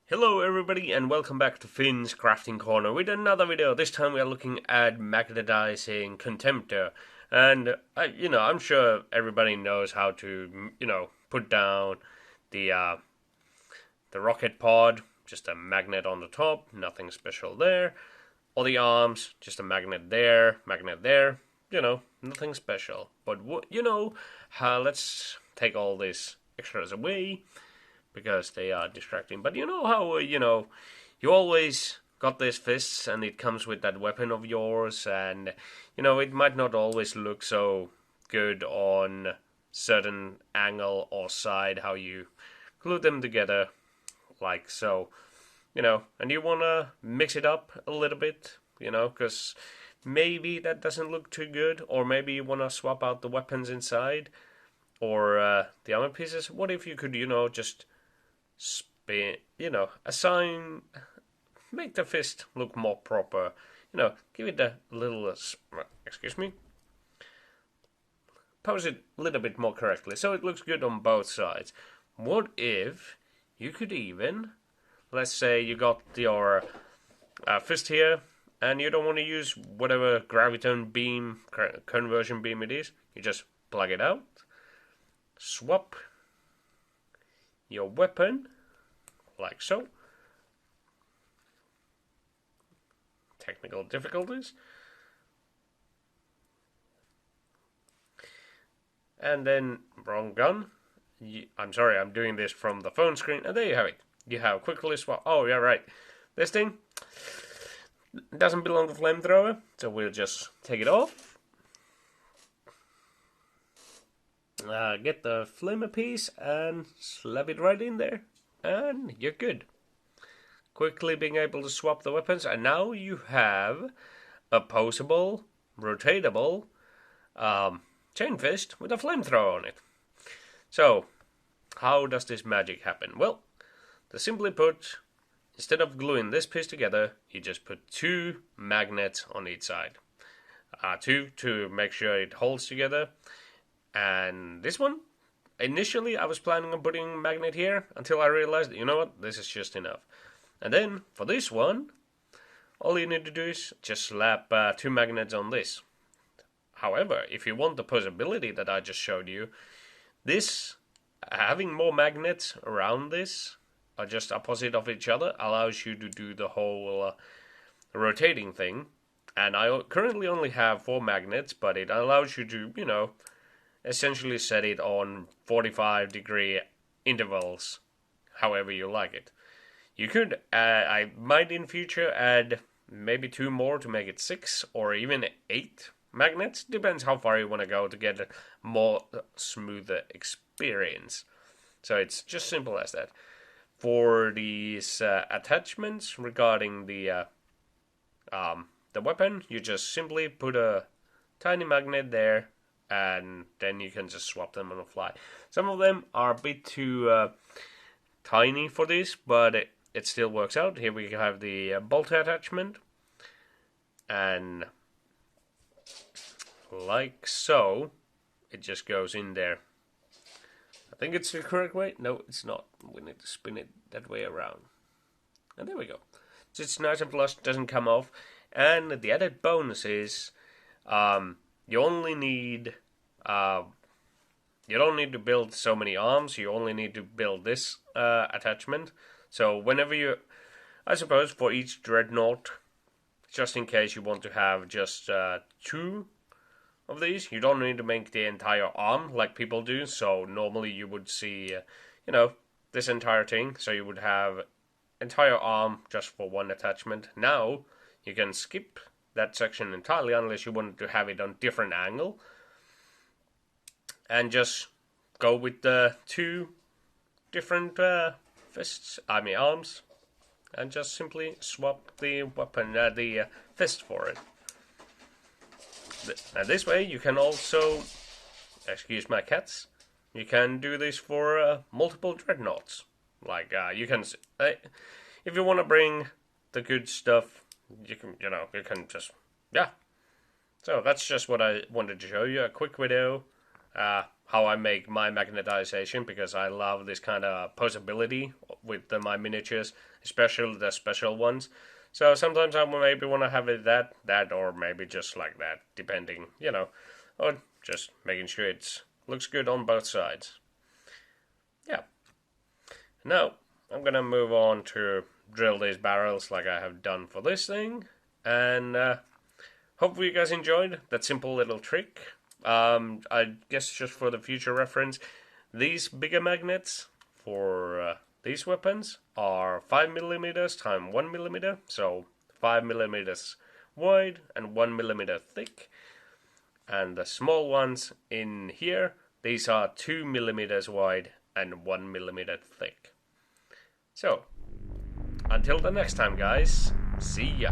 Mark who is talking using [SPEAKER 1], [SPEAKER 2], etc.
[SPEAKER 1] Hello everybody and welcome back to Finn's Crafting Corner with another video. This time we are looking at magnetizing contemptor. And, I'm sure everybody knows how to, put down the rocket pod. Just a magnet on the top, nothing special there. Or the arms, just a magnet there, nothing special. But, let's take all these extras away, because they are distracting. But you know how, you always got these fists and it comes with that weapon of yours, and, it might not always look so good on certain angle or side, how you glue them together, like so, and you want to mix it up a little bit, because maybe that doesn't look too good, or maybe you want to swap out the weapons inside, or the armor pieces. What if you could, just spin, assign, make the fist look more proper, give it a little, excuse me, pose it a little bit more correctly so it looks good on both sides. What if you could even, let's say you got your fist here and you don't want to use whatever graviton beam, conversion beam it is, you just plug it out, swap your weapon, like so. Technical difficulties. And then, wrong gun. I'm sorry, I'm doing this from the phone screen. And there you have it. You have quickly swap. Oh, yeah, right. This thing doesn't belong to flamethrower, so we'll just take it off. Get the flamer piece and slap it right in there, and you're good. Quickly being able to swap the weapons, and now you have a posable, rotatable chain fist with a flamethrower on it. So, how does this magic happen? Well, to simply put, instead of gluing this piece together, you just put two magnets on each side. Two to make sure it holds together. And this one, initially I was planning on putting a magnet here until I realized, you know what, this is just enough. And then for this one, all you need to do is just slap two magnets on this. However, if you want the posability that I just showed you, this, having more magnets around this, are just opposite of each other, allows you to do the whole rotating thing. And I currently only have 4 magnets, but it allows you to, essentially set it on 45-degree intervals, however you like it. You could, I might in future add maybe 2 more to make it 6 or even 8 magnets. Depends how far you want to go to get a more smoother experience. So it's just simple as that. For these attachments regarding the weapon, you just simply put a tiny magnet there, and then you can just swap them on the fly. Some of them are a bit too tiny for this, but it still works out. Here we have the bolt attachment, and like so, it just goes in there. I think it's the correct way. No, it's not. We need to spin it that way around. And there we go. So it's nice and flush, doesn't come off. And the added bonus is, you only need, you don't need to build so many arms, you only need to build this attachment. So whenever you, I suppose for each dreadnought, just in case you want to have just 2 of these, you don't need to make the entire arm like people do. So normally you would see, this entire thing, so you would have entire arm just for one attachment. Now, you can skip that section entirely unless you want to have it on different angle, and just go with the 2 different arms, and just simply swap the weapon, the fist for it. And this way you can also, excuse my cats, you can do this for multiple dreadnoughts. Like you can, if you want to bring the good stuff, you can just, yeah. So that's just what I wanted to show you, a quick video how I make my magnetization, because I love this kind of posability with my miniatures, especially the special ones. So sometimes I maybe want to have it that, or maybe just like that, depending, or just making sure it looks good on both sides. Yeah. Now I'm gonna move on to drill these barrels like I have done for this thing, and hopefully you guys enjoyed that simple little trick. I guess just for the future reference, these bigger magnets for these weapons are 5mm times 1mm, so 5mm wide and 1mm thick. And the small ones in here, these are 2mm wide and 1mm thick. So, until the next time, guys, see ya!